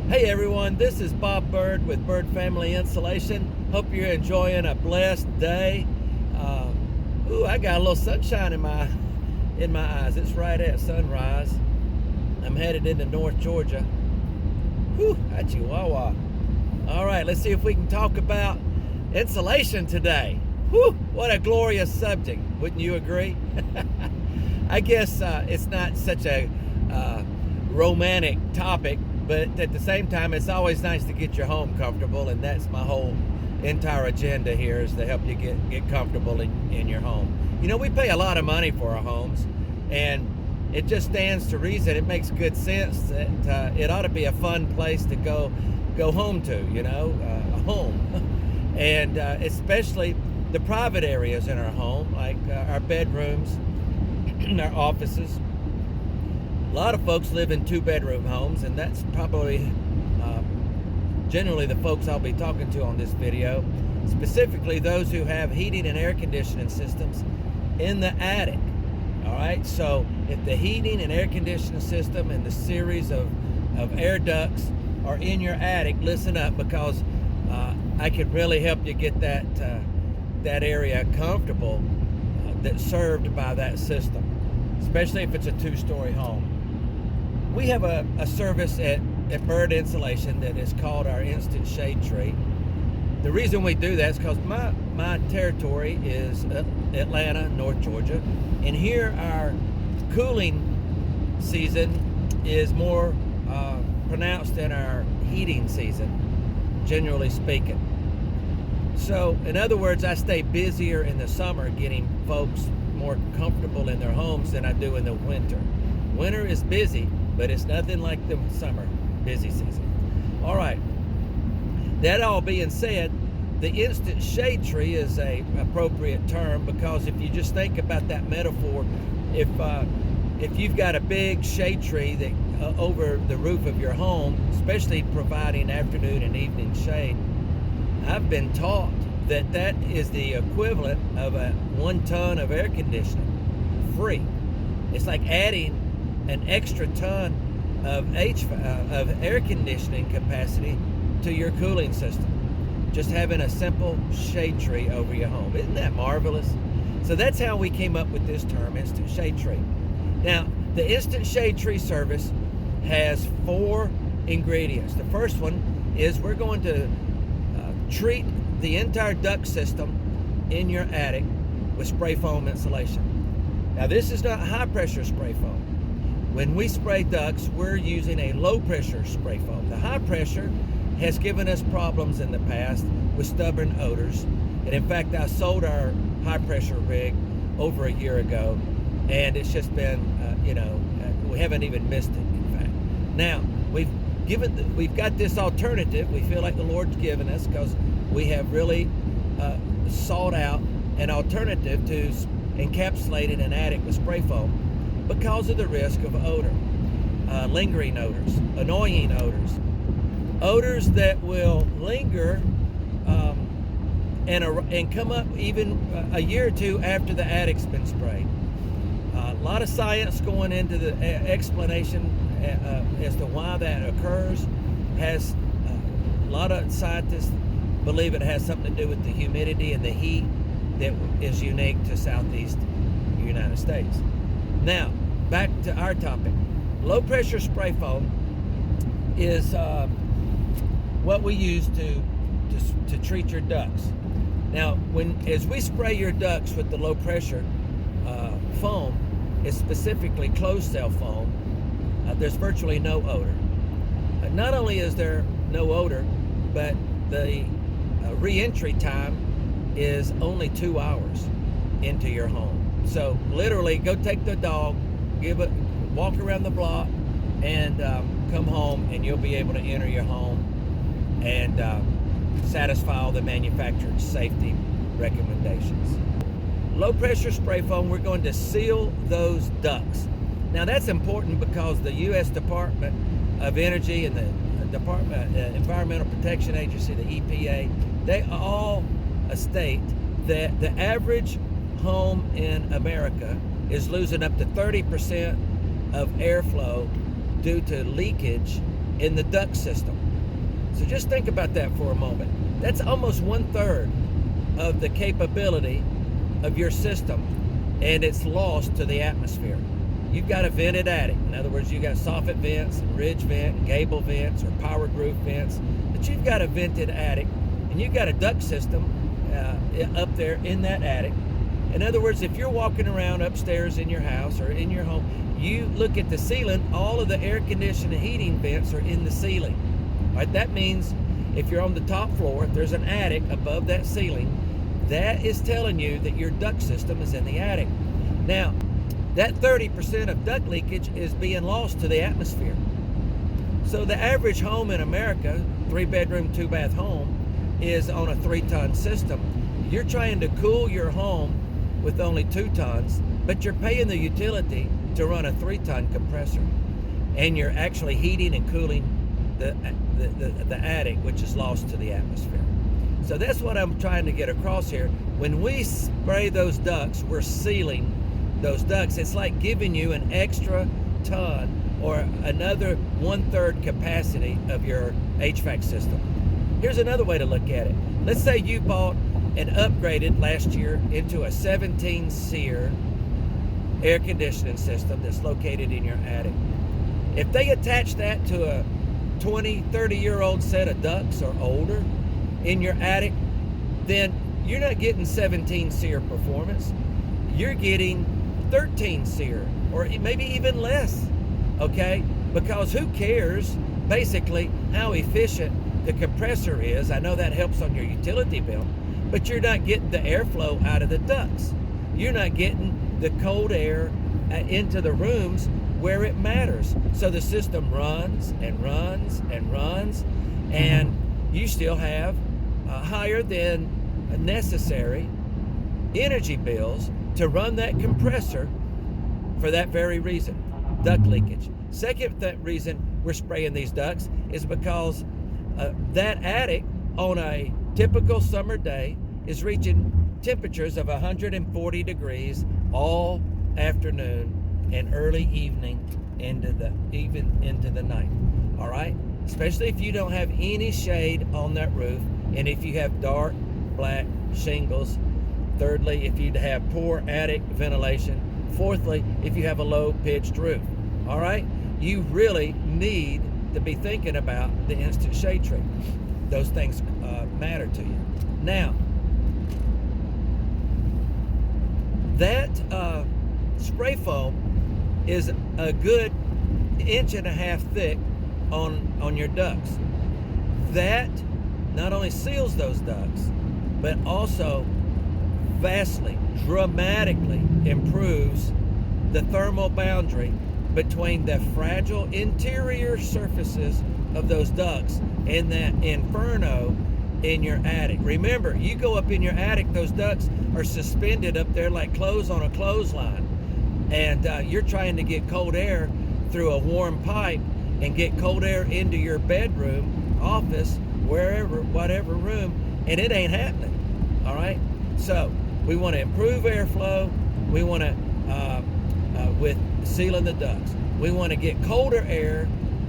Hey everyone, this is Bob Bird with Bird Family Insulation. Hope you're enjoying a blessed day. I got a little sunshine in my eyes. It's right at sunrise. I'm headed into North Georgia. Whew, Chihuahua. All right, let's see if we can talk about insulation today. Whew, what a glorious subject. Wouldn't you agree? I guess it's not such a romantic topic, but at the same time, it's always nice to get your home comfortable, and that's my whole entire agenda here, is to help you get comfortable in your home. You know, we pay a lot of money for our homes, and it just stands to reason. It makes good sense that it ought to be a fun place to go home to, a home. And especially the private areas in our home, like our bedrooms, our offices. A lot of folks live in two-bedroom homes, and that's probably generally the folks I'll be talking to on this video, specifically those who have heating and air conditioning systems in the attic. All right, so if the heating and air conditioning system and the series of air ducts are in your attic, listen up, because I can really help you get that area comfortable that's served by that system, especially if it's a two-story home. We have a service at Bird Insulation that is called our Instant Shade Tree. The reason we do that is because my territory is Atlanta, North Georgia, and here our cooling season is more pronounced than our heating season, generally speaking. So, in other words, I stay busier in the summer getting folks more comfortable in their homes than I do in the winter. Winter is busy, but it's nothing like the summer busy season. All right. That all being said, the instant shade tree is a appropriate term, because if you just think about that metaphor, if you've got a big shade tree that over the roof of your home, especially providing afternoon and evening shade, I've been taught that is the equivalent of 1 ton of air conditioning free. It's like adding an extra ton of air conditioning capacity to your cooling system. Just having a simple shade tree over your home. Isn't that marvelous? So that's how we came up with this term, instant shade tree. Now, the instant shade tree service has 4 ingredients. The first one is we're going to treat the entire duct system in your attic with spray foam insulation. Now, this is not high pressure spray foam. When we spray ducts, we're using a low pressure spray foam. The high pressure has given us problems in the past with stubborn odors. And in fact, I sold our high pressure rig over a year ago, and it's just been, we haven't even missed it, in fact. Now, we've got this alternative we feel like the Lord's given us, because we have really sought out an alternative to encapsulating an attic with spray foam, because of the risk of odor, lingering odors, annoying odors that will linger and come up even a year or two after the attic's been sprayed. A lot of science going into the explanation as to why that occurs. A lot of scientists believe it has something to do with the humidity and the heat that is unique to Southeast United States. Now, back to our topic. Low pressure spray foam is what we use to treat your ducts. Now, as we spray your ducts with the low pressure foam, it's specifically closed cell foam, there's virtually no odor. Not only is there no odor, but the re-entry time is only 2 hours into your home. So literally, go take the dog, walk around the block, and come home, and you'll be able to enter your home and satisfy all the manufacturer's safety recommendations. Low pressure spray foam, we're going to seal those ducts. Now that's important because the U.S. Department of Energy and the Environmental Protection Agency, the EPA, they all state that the average home in America is losing up to 30% of airflow due to leakage in the duct system. So just think about that for a moment. That's almost 1/3 of the capability of your system, and it's lost to the atmosphere. You've got a vented attic. In other words, you've got soffit vents, and ridge vent, and gable vents, or powered roof vents, but you've got a vented attic, and you've got a duct system up there in that attic. In other words, if you're walking around upstairs in your house or in your home, you look at the ceiling, all of the air conditioning and heating vents are in the ceiling. All right, that means if you're on the top floor, if there's an attic above that ceiling, that is telling you that your duct system is in the attic. Now, that 30% of duct leakage is being lost to the atmosphere. So the average home in America, 3-bedroom, 2-bath home, is on a 3-ton system. You're trying to cool your home with only 2 tons, but you're paying the utility to run a 3-ton compressor. And you're actually heating and cooling the attic, which is lost to the atmosphere. So that's what I'm trying to get across here. When we spray those ducts, we're sealing those ducts. It's like giving you an extra ton or another 1/3 capacity of your HVAC system. Here's another way to look at it. Let's say you bought and upgraded last year into a 17 SEER air conditioning system that's located in your attic. If they attach that to a 20, 30-year-old set of ducts or older in your attic, then you're not getting 17 SEER performance. You're getting 13 SEER, or maybe even less, okay? Because who cares, basically, how efficient the compressor is? I know that helps on your utility bill, but you're not getting the airflow out of the ducts. You're not getting the cold air into the rooms where it matters. So the system runs and runs and runs, and you still have higher than necessary energy bills to run that compressor for that very reason, duct leakage. Second reason we're spraying these ducts is because that attic on a typical summer day is reaching temperatures of 140 degrees all afternoon and early evening even into the night. All right, especially if you don't have any shade on that roof, and if you have dark black shingles. Thirdly, if you have poor attic ventilation. Fourthly, if you have a low pitched roof. All right, you really need to be thinking about the instant shade tree. Those things matter to you. Now, that spray foam is a good 1.5 inches thick on your ducts. That not only seals those ducts, but also vastly, dramatically improves the thermal boundary between the fragile interior surfaces of those ducts and that inferno in your attic. Remember, you go up in your attic, those ducts are suspended up there like clothes on a clothesline, and you're trying to get cold air through a warm pipe and get cold air into your bedroom, office, wherever, whatever room, and it ain't happening. All right, so we want to improve airflow. We want to with sealing the ducts, we want to get colder air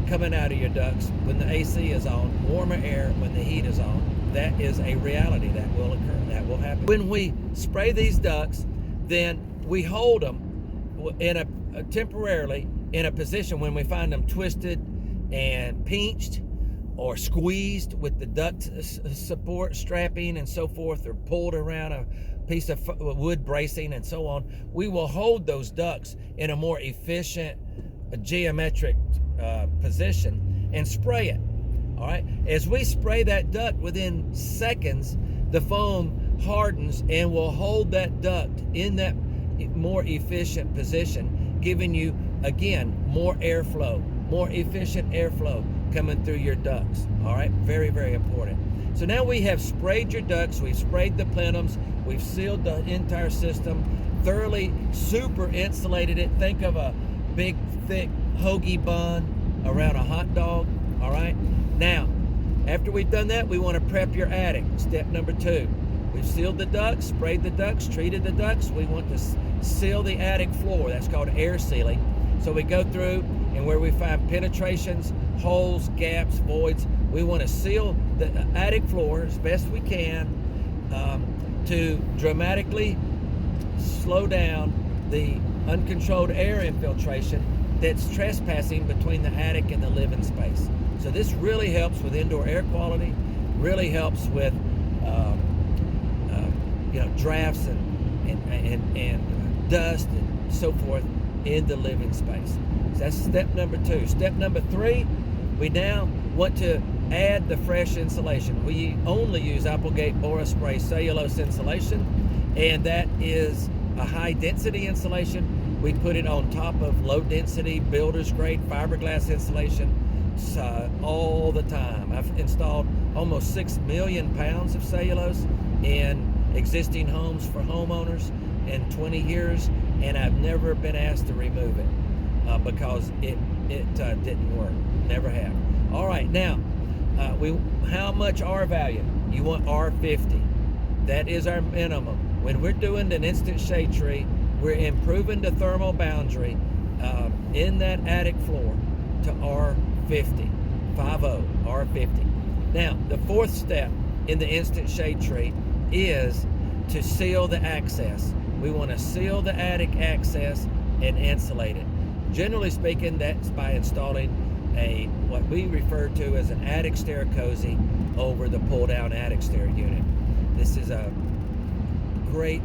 coming out of your ducts when the AC is on, warmer air when the heat is on. That is a reality that will occur, that will happen. When we spray these ducts, then we hold them in a temporarily in a position when we find them twisted and pinched or squeezed with the duct support strapping and so forth, or pulled around a piece of wood bracing and so on. We will hold those ducts in a more efficient geometric position and spray it. All right, as we spray that duct, within seconds the foam hardens and will hold that duct in that more efficient position, giving you again more airflow, more efficient airflow coming through your ducts. All right, very, very important. So now we have sprayed your ducts, we've sprayed the plenums, we've sealed the entire system, thoroughly super insulated it. Think of a big thick hoagie bun around a hot dog. All right, now after we've done that, we want to prep your attic. Step number 2, we've sealed the ducts, sprayed the ducts, treated the ducts. We want to seal the attic floor. That's called air sealing. So we go through, and where we find penetrations holes, gaps, voids. We want to seal the attic floor as best we can to dramatically slow down the uncontrolled air infiltration that's trespassing between the attic and the living space. So this really helps with indoor air quality, really helps with drafts and dust and so forth in the living space. So that's step number 2. Step number 3, we now want to add the fresh insulation. We only use Applegate Bora Spray cellulose insulation, and that is a high density insulation. We put it on top of low density builder's grade fiberglass insulation all the time. I've installed almost 6 million pounds of cellulose in existing homes for homeowners in 20 years, and I've never been asked to remove it because it didn't work. Never have. All right, now how much R value? You want R50. That is our minimum. When we're doing an instant shade tree, we're improving the thermal boundary in that attic floor to R50, 50, R50. Now, the 4th step in the instant shade tree is to seal the access. We want to seal the attic access and insulate it. Generally speaking, that's by installing what we refer to as an attic stair cozy over the pull-down attic stair unit. This is a great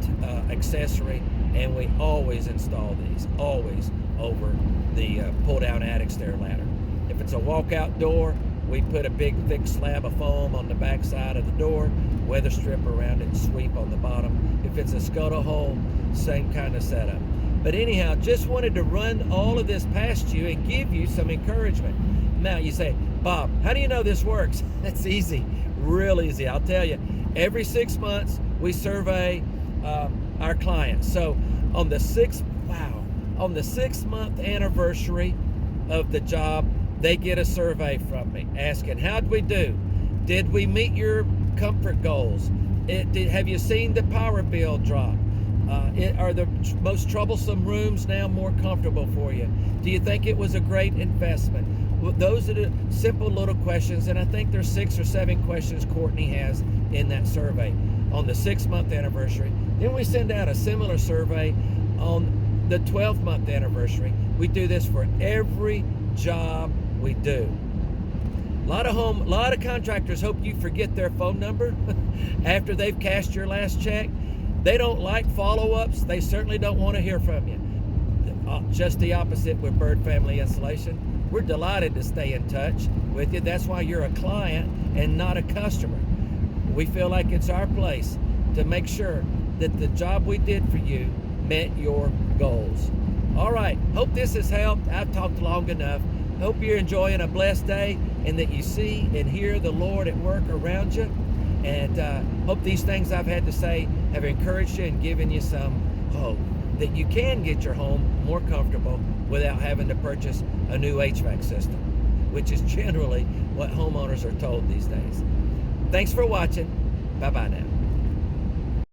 accessory, and we always install these, always over the pull-down attic stair ladder. If it's a walkout door, we put a big thick slab of foam on the back side of the door, weather strip around it, and sweep on the bottom. If it's a scuttle hole, same kind of setup. But anyhow, just wanted to run all of this past you and give you some encouragement. Now you say, Bob, how do you know this works? That's easy, real easy. I'll tell you, every 6 months we survey our clients. So on the 6th month anniversary of the job, they get a survey from me asking, how'd we do? Did we meet your comfort goals? Have you seen the power bill drop? Are the most troublesome rooms now more comfortable for you? Do you think it was a great investment? Well, those are the simple little questions, and I think there's 6 or 7 questions Courtney has in that survey on the 6-month anniversary. Then we send out a similar survey on the 12-month anniversary. We do this for every job we do. A lot of contractors hope you forget their phone number after they've cashed your last check. They don't like follow-ups. They certainly don't want to hear from you. Just the opposite with Bird Family Insulation. We're delighted to stay in touch with you. That's why you're a client and not a customer. We feel like it's our place to make sure that the job we did for you met your goals. All right, hope this has helped. I've talked long enough. Hope you're enjoying a blessed day and that you see and hear the Lord at work around you. And hope these things I've had to say have encouraged you and given you some hope that you can get your home more comfortable without having to purchase a new HVAC system, which is generally what homeowners are told these days. Thanks for watching. Bye-bye now.